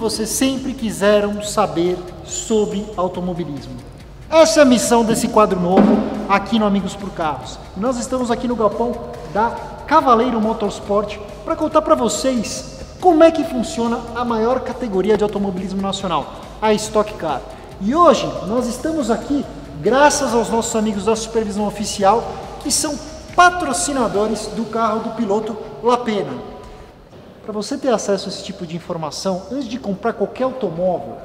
vocês sempre quiseram saber sobre automobilismo. Essa é a missão desse quadro novo aqui no Amigos por Carros. Nós estamos aqui no galpão da Cavaleiro Motorsport para contar para vocês como é que funciona a maior categoria de automobilismo nacional, a Stock Car. E hoje nós estamos aqui graças aos nossos amigos da Supervisão Oficial, que são patrocinadores do carro do piloto Lapena. Para você ter acesso a esse tipo de informação, antes de comprar qualquer automóvel,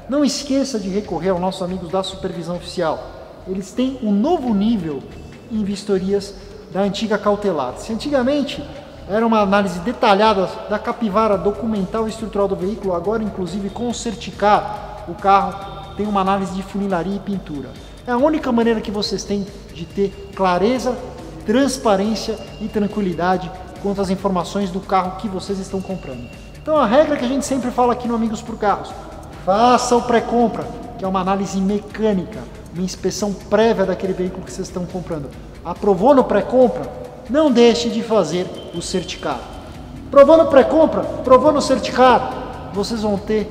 não esqueça de recorrer aos nossos amigos da Supervisão Oficial. Eles têm um novo nível em vistorias da antiga cautelar. Se antigamente era uma análise detalhada da capivara documental e estrutural do veículo, agora inclusive com o Certicar, o carro tem uma análise de funilaria e pintura. É a única maneira que vocês têm de ter clareza, transparência e tranquilidade quanto às informações do carro que vocês estão comprando. Então a regra que a gente sempre fala aqui no Amigos por Carros: faça o pré-compra, que é uma análise mecânica, uma inspeção prévia daquele veículo que vocês estão comprando. Aprovou no pré-compra? Não deixe de fazer o Certicar. Provou no pré-compra? Provou no Certicar? Vocês vão ter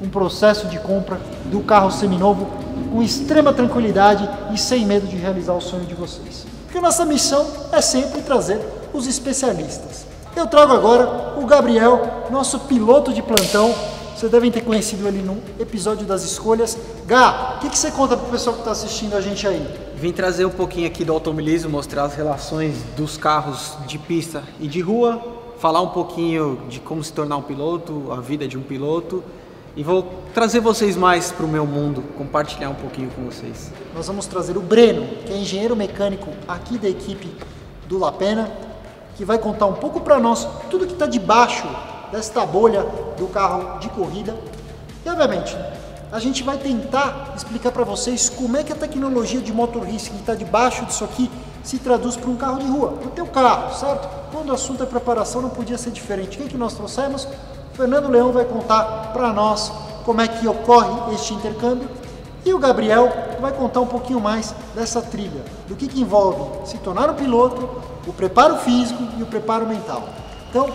um processo de compra do carro seminovo com extrema tranquilidade e sem medo de realizar o sonho de vocês. Porque nossa missão é sempre trazer os especialistas. Eu trago agora o Gabriel, nosso piloto de plantão. Vocês devem ter conhecido ele num episódio das escolhas. Gá, o que você conta pro pessoal que está assistindo a gente aí? Vim trazer um pouquinho aqui do automobilismo, mostrar as relações dos carros de pista e de rua, falar um pouquinho de como se tornar um piloto, a vida de um piloto, e vou trazer vocês mais para o meu mundo, compartilhar um pouquinho com vocês. Nós vamos trazer o Breno, que é engenheiro mecânico aqui da equipe do Lapena, que vai contar um pouco para nós tudo que está debaixo desta bolha do carro de corrida. E obviamente a gente vai tentar explicar para vocês como é que a tecnologia de motor racing que está debaixo disso aqui se traduz para um carro de rua, para o teu carro, certo? Quando o assunto é preparação, não podia ser diferente. Quem que nós trouxemos? Fernando Leão vai contar para nós como é que ocorre este intercâmbio, e o Gabriel vai contar um pouquinho mais dessa trilha, do que envolve se tornar um piloto, o preparo físico e o preparo mental. Então,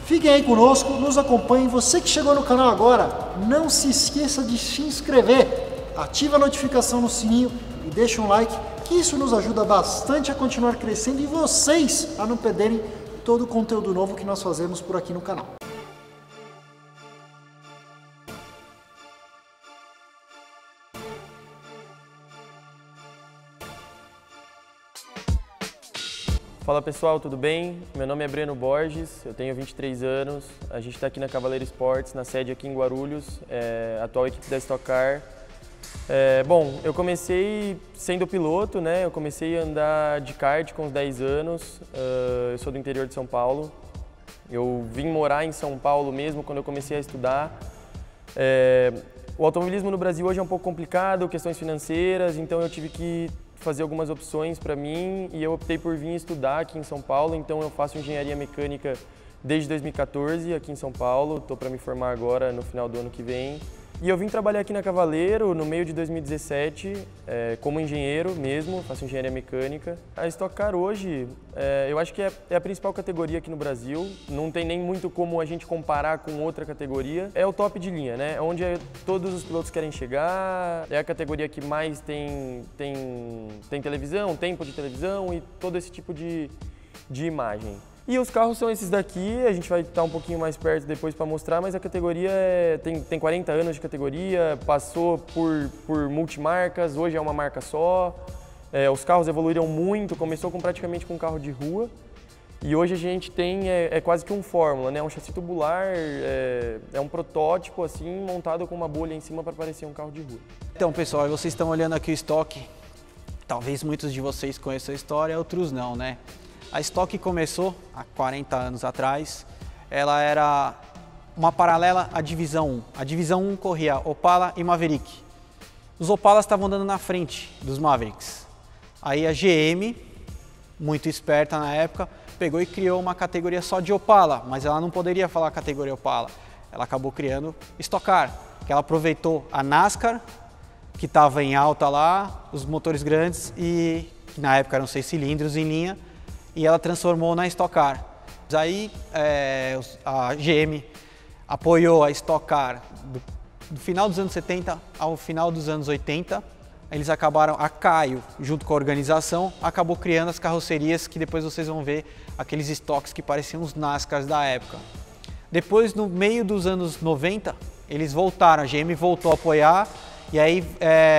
fiquem aí conosco, nos acompanhem. Você que chegou no canal agora, não se esqueça de se inscrever, ativa a notificação no sininho e deixa um like, que isso nos ajuda bastante a continuar crescendo e vocês a não perderem todo o conteúdo novo que nós fazemos por aqui no canal. Fala pessoal, tudo bem? Meu nome é Breno Borges, eu tenho 23 anos, a gente está aqui na Cavaleiro Sports, na sede aqui em Guarulhos, atual equipe da Stock Car. Bom, eu comecei sendo piloto, né? Eu comecei a andar de kart com uns 10 anos, eu sou do interior de São Paulo. Eu vim morar em São Paulo mesmo quando eu comecei a estudar. O automobilismo no Brasil hoje é um pouco complicado, questões financeiras, então eu tive que fazer algumas opções para mim e eu optei por vir estudar aqui em São Paulo. Então eu faço engenharia mecânica desde 2014 aqui em São Paulo, estou para me formar agora no final do ano que vem. E eu vim trabalhar aqui na Cavaleiro no meio de 2017 como engenheiro mesmo, faço engenharia mecânica. A Stock Car hoje, eu acho que é a principal categoria aqui no Brasil, não tem nem muito como a gente comparar com outra categoria. É o top de linha, né? Onde todos os pilotos querem chegar, é a categoria que mais tem televisão, tempo de televisão e todo esse tipo de imagem. E os carros são esses daqui, a gente vai estar um pouquinho mais perto depois para mostrar, mas a categoria tem 40 anos de categoria, passou por multimarcas, hoje é uma marca só. Os carros evoluíram muito, começou praticamente com um carro de rua e hoje a gente tem quase que um Fórmula, né? Um chassi tubular, é um protótipo assim, montado com uma bolha em cima para parecer um carro de rua. Então pessoal, vocês estão olhando aqui o estoque, talvez muitos de vocês conheçam a história, outros não, né? A Stock começou há 40 anos atrás, ela era uma paralela à Divisão 1. A Divisão 1 corria Opala e Maverick. Os Opalas estavam andando na frente dos Mavericks. Aí a GM, muito esperta na época, pegou e criou uma categoria só de Opala, mas ela não poderia falar categoria Opala. Ela acabou criando Stock Car, que ela aproveitou a NASCAR, que estava em alta lá, os motores grandes e que na época eram 6 cilindros em linha, e ela transformou na Stock Car. Aí a GM apoiou a Stock Car do final dos anos 70 ao final dos anos 80. Eles acabaram, a Caio, junto com a organização, acabou criando as carrocerias que depois vocês vão ver aqueles estoques que pareciam os NASCARs da época. Depois, no meio dos anos 90, eles voltaram, a GM voltou a apoiar e aí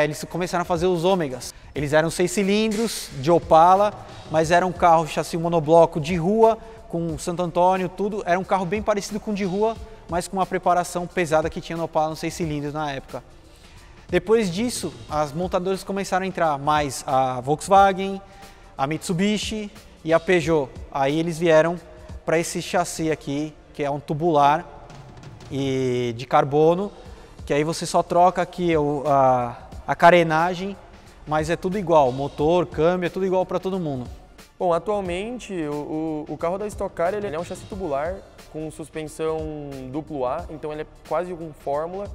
eles começaram a fazer os Ômegas. Eles eram 6 cilindros, de Opala, mas era um carro chassi monobloco de rua, com Santo Antônio, tudo. Era um carro bem parecido com o de rua, mas com uma preparação pesada que tinha no Opala nos 6 cilindros na época. Depois disso, as montadoras começaram a entrar mais a Volkswagen, a Mitsubishi e a Peugeot. Aí eles vieram para esse chassi aqui, que é um tubular e de carbono, que aí você só troca aqui a carenagem, mas é tudo igual, motor, câmbio, é tudo igual para todo mundo. Bom, atualmente o carro da Stock Car ele é um chassi tubular com suspensão duplo A, então ele é quase com fórmula.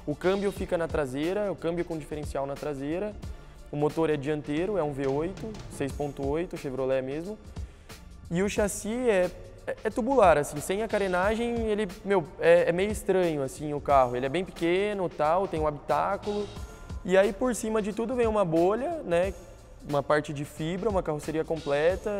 O câmbio fica na traseira, o câmbio com diferencial na traseira. O motor é dianteiro, é um V8, 6.8, Chevrolet mesmo. E o chassi é tubular, assim, sem a carenagem, ele, é meio estranho, assim, o carro. Ele é bem pequeno, tal, tem um habitáculo. E aí, por cima de tudo, vem uma bolha, né? Uma parte de fibra, uma carroceria completa,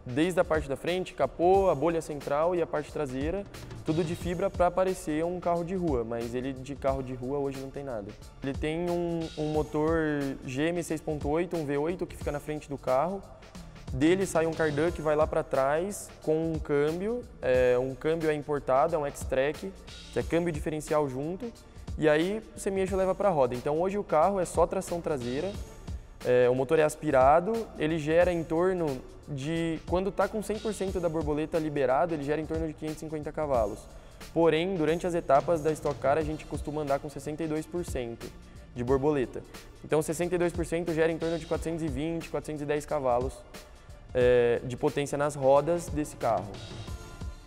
desde a parte da frente, capô, a bolha central e a parte traseira, tudo de fibra para parecer um carro de rua, mas ele de carro de rua hoje não tem nada. Ele tem um motor GM 6.8, um V8 que fica na frente do carro, dele sai um cardan que vai lá para trás com um câmbio é importado, é um X-Track, que é câmbio diferencial junto, e aí você mexe e leva para a roda. Então hoje o carro é só tração traseira, o motor é aspirado, ele gera em torno de, quando está com 100% da borboleta liberado, ele gera em torno de 550 cavalos. Porém, durante as etapas da Stock Car, a gente costuma andar com 62% de borboleta. Então, 62% gera em torno de 420, 410 cavalos de potência nas rodas desse carro.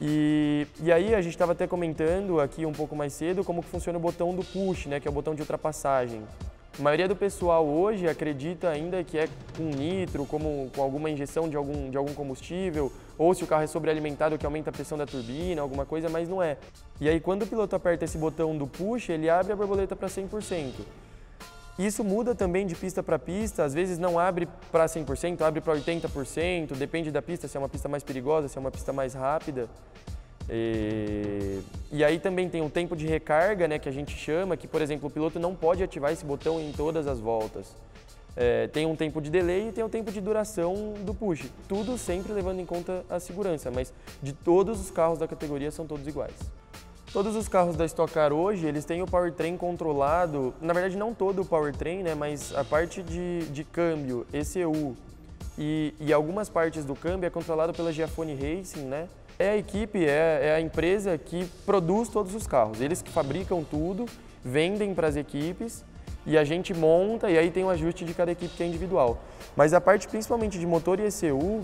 E aí, a gente estava até comentando aqui um pouco mais cedo como que funciona o botão do push, né, que é o botão de ultrapassagem. A maioria do pessoal hoje acredita ainda que é com nitro, com alguma injeção de algum combustível, ou se o carro é sobrealimentado que aumenta a pressão da turbina, alguma coisa, mas não é. E aí quando o piloto aperta esse botão do push, ele abre a borboleta para 100%. Isso muda também de pista para pista, às vezes não abre para 100%, abre para 80%, depende da pista, se é uma pista mais perigosa, se é uma pista mais rápida. E aí também tem o tempo de recarga, né, que a gente chama, que por exemplo o piloto não pode ativar esse botão em todas as voltas. Tem um tempo de delay e tem o tempo de duração do push, tudo sempre levando em conta a segurança, mas de todos os carros da categoria são todos iguais. Todos os carros da Stock Car hoje, eles têm o powertrain controlado, na verdade não todo o powertrain, né, mas a parte de câmbio, ECU e algumas partes do câmbio é controlado pela Giafone Racing, né? É a equipe, é a empresa que produz todos os carros. Eles que fabricam tudo, vendem para as equipes e a gente monta e aí tem o ajuste de cada equipe que é individual. Mas a parte principalmente de motor e ECU,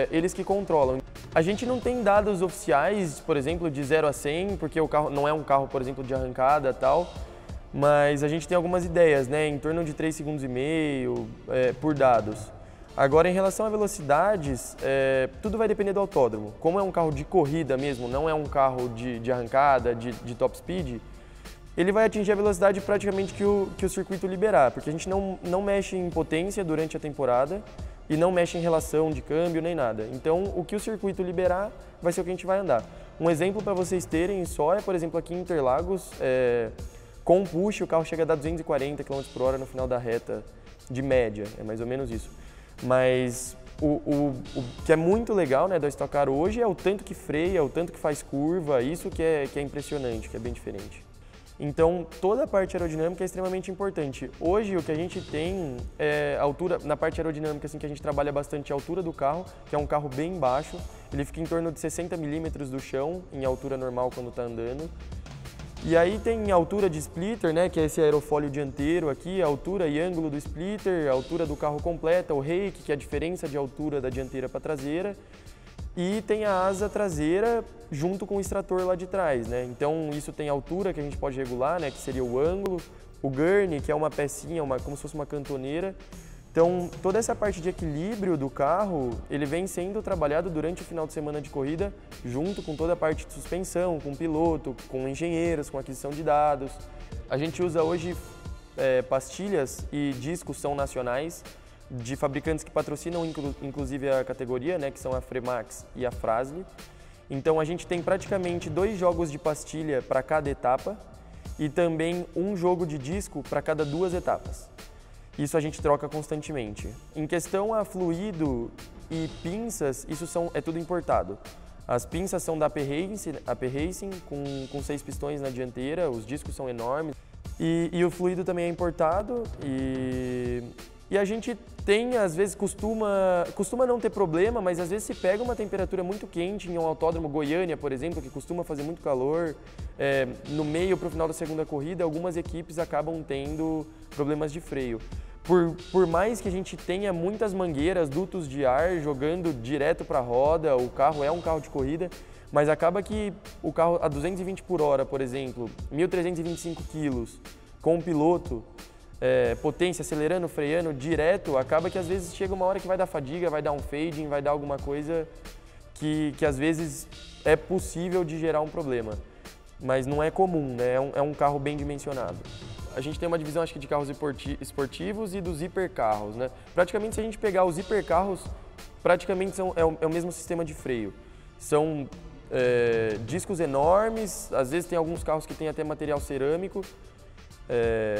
eles que controlam. A gente não tem dados oficiais, por exemplo, de 0 a 100, porque o carro não é um carro, por exemplo, de arrancada e tal, mas a gente tem algumas ideias, né, em torno de 3,5 segundos por dados. Agora, em relação a velocidades, tudo vai depender do autódromo. Como é um carro de corrida mesmo, não é um carro de arrancada, de top speed, ele vai atingir a velocidade praticamente que o circuito liberar, porque a gente não mexe em potência durante a temporada e não mexe em relação de câmbio nem nada. Então, o que o circuito liberar vai ser o que a gente vai andar. Um exemplo para vocês terem só por exemplo, aqui em Interlagos, com push, o carro chega a dar 240 km por hora no final da reta de média, é mais ou menos isso. Mas o que é muito legal, né, da Stock Car hoje é o tanto que freia, o tanto que faz curva, isso que é impressionante, que é bem diferente. Então, toda a parte aerodinâmica é extremamente importante. Hoje, o que a gente tem é altura, na parte aerodinâmica, assim, que a gente trabalha bastante a altura do carro, que é um carro bem baixo, ele fica em torno de 60 milímetros do chão, em altura normal quando está andando. E aí tem a altura de splitter, né, que é esse aerofólio dianteiro aqui, a altura e ângulo do splitter, a altura do carro completa, o rake, que é a diferença de altura da dianteira para a traseira, e tem a asa traseira junto com o extrator lá de trás, né? Então isso tem a altura que a gente pode regular, né, que seria o ângulo, o gurney, que é uma pecinha, como se fosse uma cantoneira, Então, toda essa parte de equilíbrio do carro, ele vem sendo trabalhado durante o final de semana de corrida, junto com toda a parte de suspensão, com o piloto, com engenheiros, com aquisição de dados. A gente usa hoje pastilhas e discos são nacionais, de fabricantes que patrocinam inclusive a categoria, né, que são a Fremax e a Fras-le. Então, a gente tem praticamente 2 jogos de pastilha para cada etapa e também um jogo de disco para cada 2 etapas. Isso a gente troca constantemente. Em questão a fluido e pinças, isso é tudo importado. As pinças são da AP Racing com 6 pistões na dianteira, os discos são enormes. E o fluido também é importado e a gente tem, às vezes, costuma não ter problema, mas às vezes se pega uma temperatura muito quente em um autódromo, Goiânia, por exemplo, que costuma fazer muito calor, no meio para o final da segunda corrida, algumas equipes acabam tendo problemas de freio. Por mais que a gente tenha muitas mangueiras, dutos de ar jogando direto para a roda, o carro é um carro de corrida, mas acaba que o carro a 220 por hora, por exemplo, 1.325 quilos, com o piloto, potência, acelerando, freando direto, acaba que às vezes chega uma hora que vai dar fadiga, vai dar um fading, vai dar alguma coisa que às vezes é possível de gerar um problema. Mas não é comum, né? É um carro bem dimensionado. A gente tem uma divisão, acho que, de carros esportivos e dos hipercarros, né? Praticamente, se a gente pegar os hipercarros, praticamente é o mesmo sistema de freio. São discos enormes, às vezes tem alguns carros que tem até material cerâmico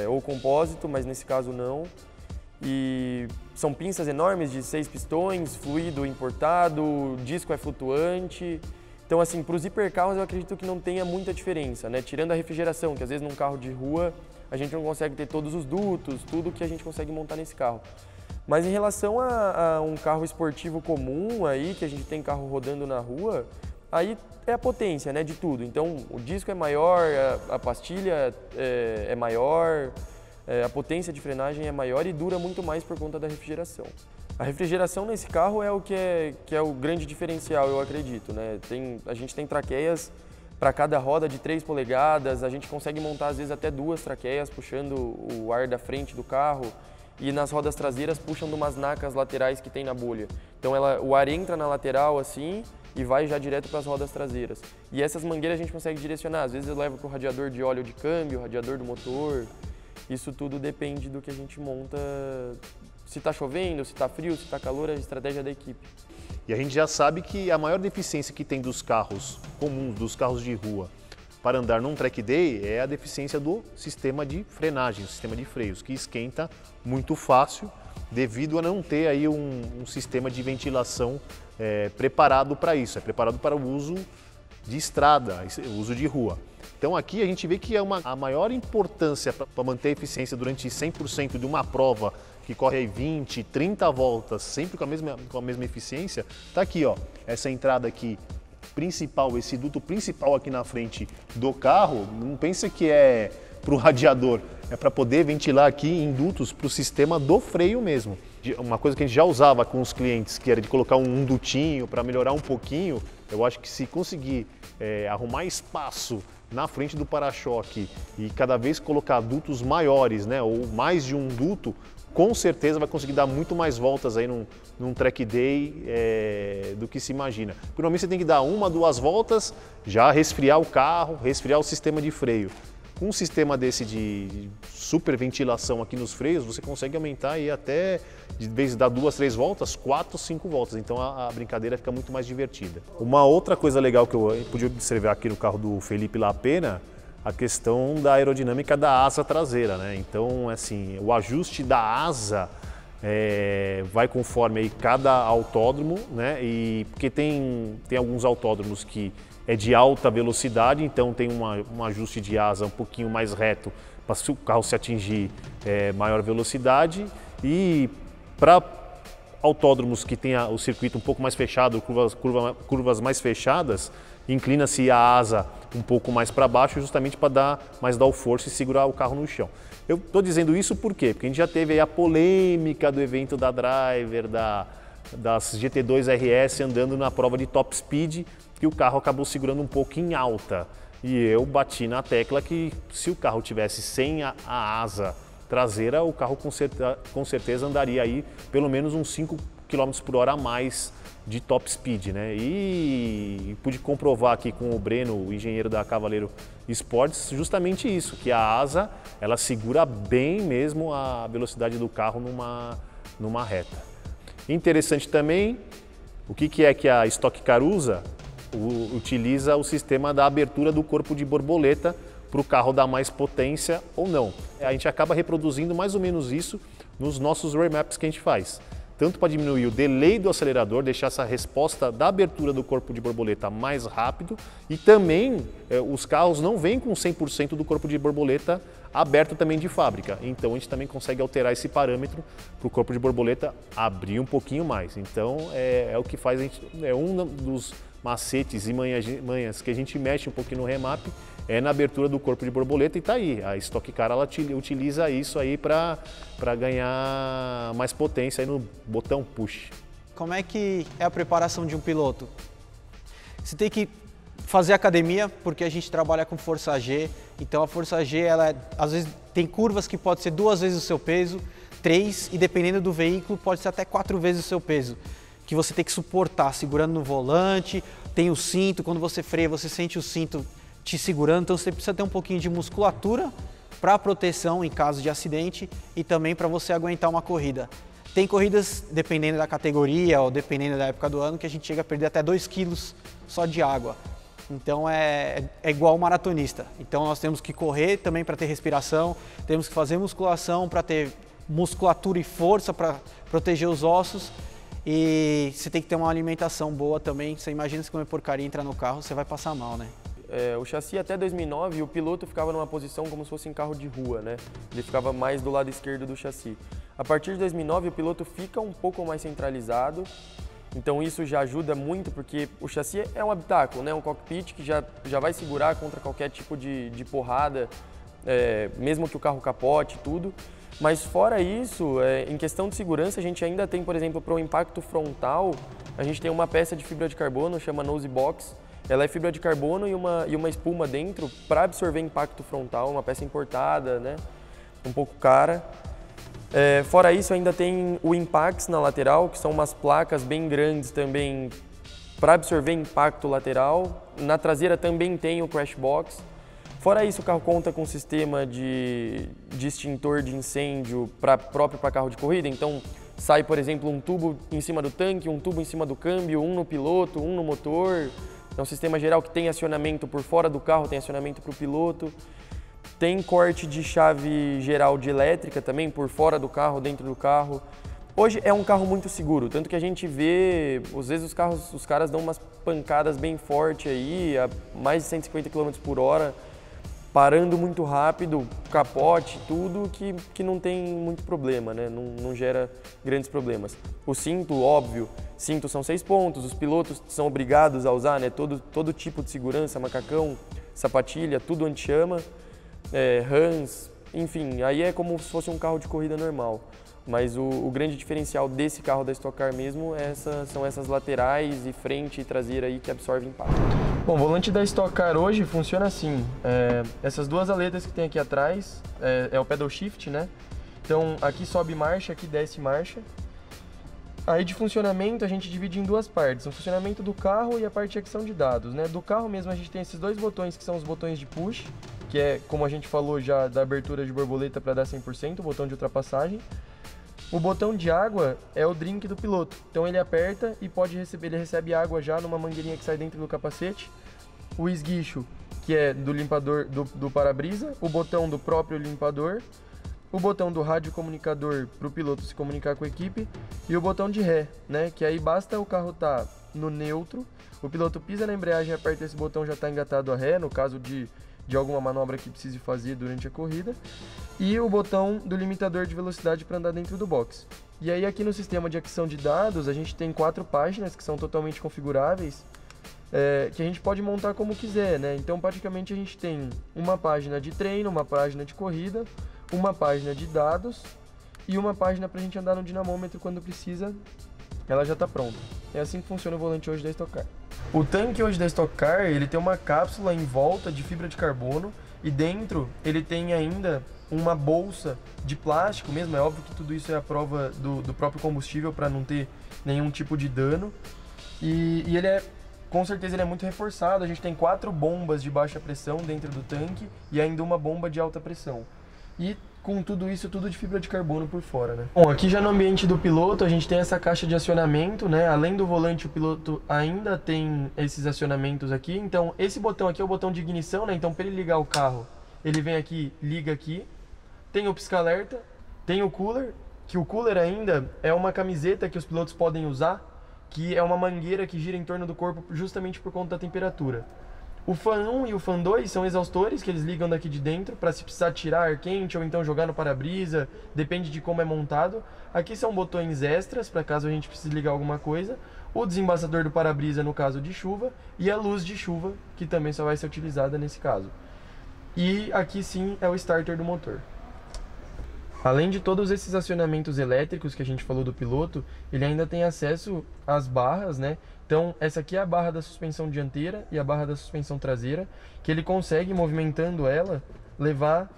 ou compósito, mas nesse caso não. E são pinças enormes de 6 pistões, fluido importado, disco é flutuante. Então, assim, para os hipercarros eu acredito que não tenha muita diferença, né? Tirando a refrigeração, que às vezes num carro de rua a gente não consegue ter todos os dutos, tudo que a gente consegue montar nesse carro. Mas em relação a um carro esportivo comum aí, que a gente tem carro rodando na rua, aí é a potência, né, de tudo. Então, o disco é maior, a pastilha é maior, a potência de frenagem é maior e dura muito mais por conta da refrigeração. A refrigeração nesse carro é o que é o grande diferencial, eu acredito, né? A gente tem traqueias para cada roda de 3 polegadas, a gente consegue montar às vezes até 2 traqueias puxando o ar da frente do carro e nas rodas traseiras puxam de umas nacas laterais que tem na bolha. Então o ar entra na lateral assim e vai já direto para as rodas traseiras. E essas mangueiras a gente consegue direcionar, às vezes eu levo para o radiador de óleo de câmbio, radiador do motor. Isso tudo depende do que a gente monta, se está chovendo, se está frio, se está calor, a estratégia da equipe. E a gente já sabe que a maior deficiência que tem dos carros comuns, dos carros de rua, para andar num track day é a deficiência do sistema de frenagem, o sistema de freios, que esquenta muito fácil devido a não ter aí um sistema de ventilação preparado para isso, é preparado para o uso de estrada, o uso de rua. Então aqui a gente vê que a maior importância para manter a eficiência durante 100% de uma prova que corre aí 20, 30 voltas, sempre com a mesma eficiência, está aqui, ó, essa entrada aqui principal, esse duto principal aqui na frente do carro, não pensa que é para o radiador, é para poder ventilar aqui em dutos para o sistema do freio mesmo. Uma coisa que a gente já usava com os clientes, que era de colocar um dutinho para melhorar um pouquinho, eu acho que se conseguir arrumar espaço na frente do para-choque e cada vez colocar dutos maiores, né, ou mais de um duto, com certeza vai conseguir dar muito mais voltas aí num track day do que se imagina. Porque normalmente você tem que dar 1, 2 voltas, já resfriar o carro, resfriar o sistema de freio. Com um sistema desse de superventilação aqui nos freios, você consegue aumentar aí até, de vez de dar 2, 3 voltas, 4, 5 voltas. Então a brincadeira fica muito mais divertida. Uma outra coisa legal que eu pude observar aqui no carro do Felipe Lapena, a questão da aerodinâmica da asa traseira, né? Então, assim, o ajuste da asa vai conforme aí cada autódromo, né? E porque tem alguns autódromos que é de alta velocidade, então tem um ajuste de asa um pouquinho mais reto para o carro se atingir maior velocidade, e para autódromos que tem o circuito um pouco mais fechado, curvas mais fechadas, inclina-se a asa um pouco mais para baixo, justamente para dar mais downforce e segurar o carro no chão. Eu estou dizendo isso por quê? Porque a gente já teve aí a polêmica do evento da Driver, das GT2 RS andando na prova de top speed, que o carro acabou segurando um pouco em alta. E eu bati na tecla que se o carro tivesse sem a asa traseira, o carro com certeza andaria aí pelo menos uns 5 km por hora a mais de top speed, né? E pude comprovar aqui com o Breno, o engenheiro da Cavaleiro Sports, justamente isso, que a asa ela segura bem mesmo a velocidade do carro numa reta. Interessante também, o que é que a Stock Car usa? Utiliza o sistema da abertura do corpo de borboleta para o carro dar mais potência ou não. A gente acaba reproduzindo mais ou menos isso nos nossos remaps que a gente faz. Tanto para diminuir o delay do acelerador, deixar essa resposta da abertura do corpo de borboleta mais rápido, e também os carros não vêm com 100% do corpo de borboleta aberto também de fábrica. Então a gente também consegue alterar esse parâmetro para o corpo de borboleta abrir um pouquinho mais. Então é o que faz a gente, é um dos macetes e manhas que a gente mexe um pouquinho no remap, é na abertura do corpo de borboleta, e tá aí. A Stock Car ela utiliza isso aí para ganhar mais potência aí no botão push. Como é que é a preparação de um piloto? Você tem que fazer academia, porque a gente trabalha com força G, então a força G, ela às vezes tem curvas que pode ser 2 vezes o seu peso, 3, e dependendo do veículo pode ser até 4 vezes o seu peso, que você tem que suportar segurando no volante, tem o cinto, quando você freia você sente o cinto te segurando, então você precisa ter um pouquinho de musculatura para proteção em caso de acidente e também para você aguentar uma corrida. Tem corridas, dependendo da categoria ou dependendo da época do ano, que a gente chega a perder até 2 quilos só de água. Então é igual o maratonista. Então nós temos que correr também para ter respiração, temos que fazer musculação para ter musculatura e força para proteger os ossos, e você tem que ter uma alimentação boa também. Você imagina se comer porcaria e entrar no carro, você vai passar mal, né? O chassi até 2009, o piloto ficava numa posição como se fosse em carro de rua, né? Ele ficava mais do lado esquerdo do chassi. A partir de 2009, o piloto fica um pouco mais centralizado, então isso já ajuda muito, porque o chassi é um habitáculo, né? Um cockpit que já vai segurar contra qualquer tipo de porrada, mesmo que o carro capote, tudo. Mas fora isso, em questão de segurança, a gente ainda tem, por exemplo, para o impacto frontal, a gente tem uma peça de fibra de carbono, chama Nose Box. Ela é fibra de carbono e uma espuma dentro para absorver impacto frontal, uma peça importada, né? Um pouco cara. Fora isso, ainda tem o Impax na lateral, que são umas placas bem grandes também para absorver impacto lateral. Na traseira também tem o Crash Box. Fora isso, o carro conta com um sistema de extintor de incêndio próprio para carro de corrida. Então, sai, por exemplo, um tubo em cima do tanque, um tubo em cima do câmbio, um no piloto, um no motor. É um sistema geral que tem acionamento por fora do carro, tem acionamento para o piloto. Tem corte de chave geral de elétrica também, por fora do carro, dentro do carro. Hoje é um carro muito seguro, tanto que a gente vê, às vezes os caras dão umas pancadas bem fortes aí, a mais de 150 km por hora, parando muito rápido, capote, tudo, que não tem muito problema, né? Não gera grandes problemas. O cinto, óbvio, cinto são 6 pontos, os pilotos são obrigados a usar, né? Todo tipo de segurança, macacão, sapatilha, tudo anti-chama, Hans, enfim, aí é como se fosse um carro de corrida normal. Mas o grande diferencial desse carro da Stock Car mesmo são essas laterais e frente e traseira aí que absorvem impacto. Bom, o volante da Stock Car hoje funciona assim, essas duas aletas que tem aqui atrás é o pedal shift, né? Então aqui sobe marcha, aqui desce marcha. Aí de funcionamento a gente divide em 2 partes, o funcionamento do carro e a parte de acção de dados, né? Do carro mesmo a gente tem esses 2 botões que são os botões de push, que é, como a gente falou já, da abertura de borboleta para dar 100%, o botão de ultrapassagem. O botão de água é o drink do piloto, então ele aperta e ele recebe água já numa mangueirinha que sai dentro do capacete. O esguicho, que é do limpador do para-brisa, o botão do próprio limpador, o botão do rádio comunicador para o piloto se comunicar com a equipe e o botão de ré, né? Que aí basta o carro estar no neutro, o piloto pisa na embreagem, aperta esse botão, já está engatado a ré, no caso de alguma manobra que precise fazer durante a corrida, e o botão do limitador de velocidade para andar dentro do box. E aí aqui no sistema de acção de dados a gente tem 4 páginas que são totalmente configuráveis, que a gente pode montar como quiser, né? Então praticamente a gente tem uma página de treino, uma página de corrida, uma página de dados e uma página para a gente andar no dinamômetro quando precisa, ela já está pronta. É assim que funciona o volante hoje da Stock Car. O tanque hoje da Stock Car, ele tem uma cápsula em volta de fibra de carbono e dentro ele tem ainda uma bolsa de plástico mesmo. É óbvio que tudo isso é a prova do próprio combustível para não ter nenhum tipo de dano. E ele é, com certeza, ele é muito reforçado. A gente tem 4 bombas de baixa pressão dentro do tanque e ainda uma bomba de alta pressão. E com tudo isso, tudo de fibra de carbono por fora, né? Bom, aqui já no ambiente do piloto, a gente tem essa caixa de acionamento, né? Além do volante, o piloto ainda tem esses acionamentos aqui. Então, esse botão aqui é o botão de ignição, né? Então, para ele ligar o carro, ele vem aqui, liga aqui. Tem o pisca-alerta, tem o cooler, que o cooler ainda é uma camiseta que os pilotos podem usar, que é uma mangueira que gira em torno do corpo justamente por conta da temperatura. O fan 1 e o fan 2 são exaustores que eles ligam daqui de dentro para se precisar tirar ar quente ou então jogar no para-brisa, depende de como é montado. Aqui são botões extras para caso a gente precise ligar alguma coisa. O desembaçador do para-brisa no caso de chuva e a luz de chuva que também só vai ser utilizada nesse caso. E aqui sim é o starter do motor. Além de todos esses acionamentos elétricos que a gente falou do piloto, ele ainda tem acesso às barras, né? Então, essa aqui é a barra da suspensão dianteira e a barra da suspensão traseira, que ele consegue, movimentando ela, levar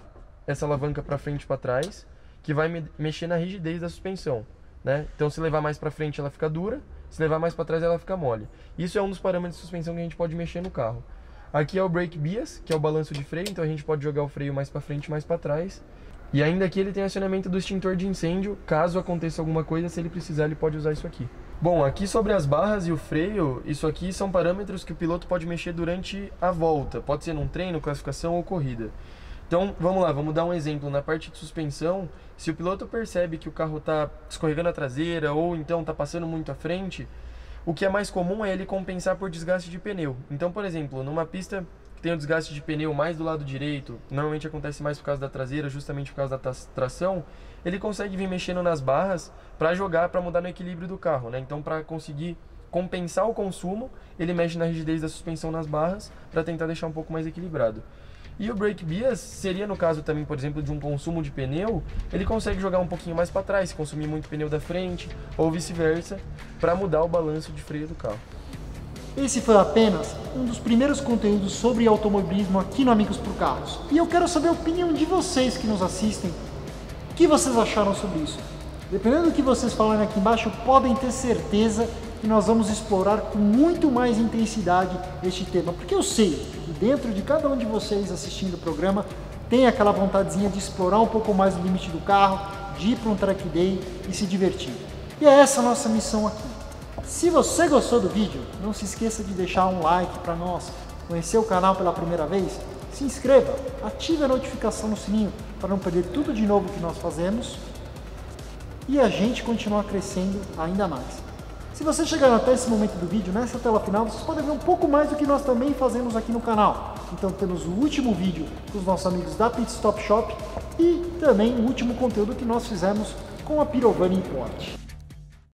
essa alavanca para frente e para trás, que vai mexer na rigidez da suspensão, né? Então, se levar mais para frente, ela fica dura, se levar mais para trás, ela fica mole. Isso é um dos parâmetros de suspensão que a gente pode mexer no carro. Aqui é o brake bias, que é o balanço de freio, então a gente pode jogar o freio mais para frente e mais para trás. E ainda aqui ele tem acionamento do extintor de incêndio, caso aconteça alguma coisa, se ele precisar ele pode usar isso aqui. Bom, aqui sobre as barras e o freio, isso aqui são parâmetros que o piloto pode mexer durante a volta, pode ser num treino, classificação ou corrida. Então, vamos lá, vamos dar um exemplo. Na parte de suspensão, se o piloto percebe que o carro está escorregando a traseira ou então está passando muito à frente, o que é mais comum é ele compensar por desgaste de pneu. Então, por exemplo, numa pista que tem o desgaste de pneu mais do lado direito, normalmente acontece mais por causa da traseira, justamente por causa da tração, ele consegue vir mexendo nas barras para jogar, para mudar no equilíbrio do carro, né? Então, para conseguir compensar o consumo, ele mexe na rigidez da suspensão nas barras para tentar deixar um pouco mais equilibrado. E o brake bias seria, no caso também, por exemplo, de um consumo de pneu, ele consegue jogar um pouquinho mais para trás, se consumir muito pneu da frente, ou vice-versa, para mudar o balanço de freio do carro. Esse foi apenas um dos primeiros conteúdos sobre automobilismo aqui no Amigos por Carros. E eu quero saber a opinião de vocês que nos assistem. O que vocês acharam sobre isso? Dependendo do que vocês falarem aqui embaixo, podem ter certeza que nós vamos explorar com muito mais intensidade este tema. Porque eu sei que dentro de cada um de vocês assistindo o programa tem aquela vontadezinha de explorar um pouco mais o limite do carro, de ir para um track day e se divertir. E é essa a nossa missão aqui. Se você gostou do vídeo, não se esqueça de deixar um like para nós. Conhecer o canal pela primeira vez? Se inscreva, ative a notificação no sininho para não perder tudo de novo que nós fazemos e a gente continuar crescendo ainda mais. Se vocês chegaram até esse momento do vídeo, nessa tela final, vocês podem ver um pouco mais do que nós também fazemos aqui no canal. Então temos o último vídeo com os nossos amigos da Pit Stop Shop e também o último conteúdo que nós fizemos com a Pirovani Import.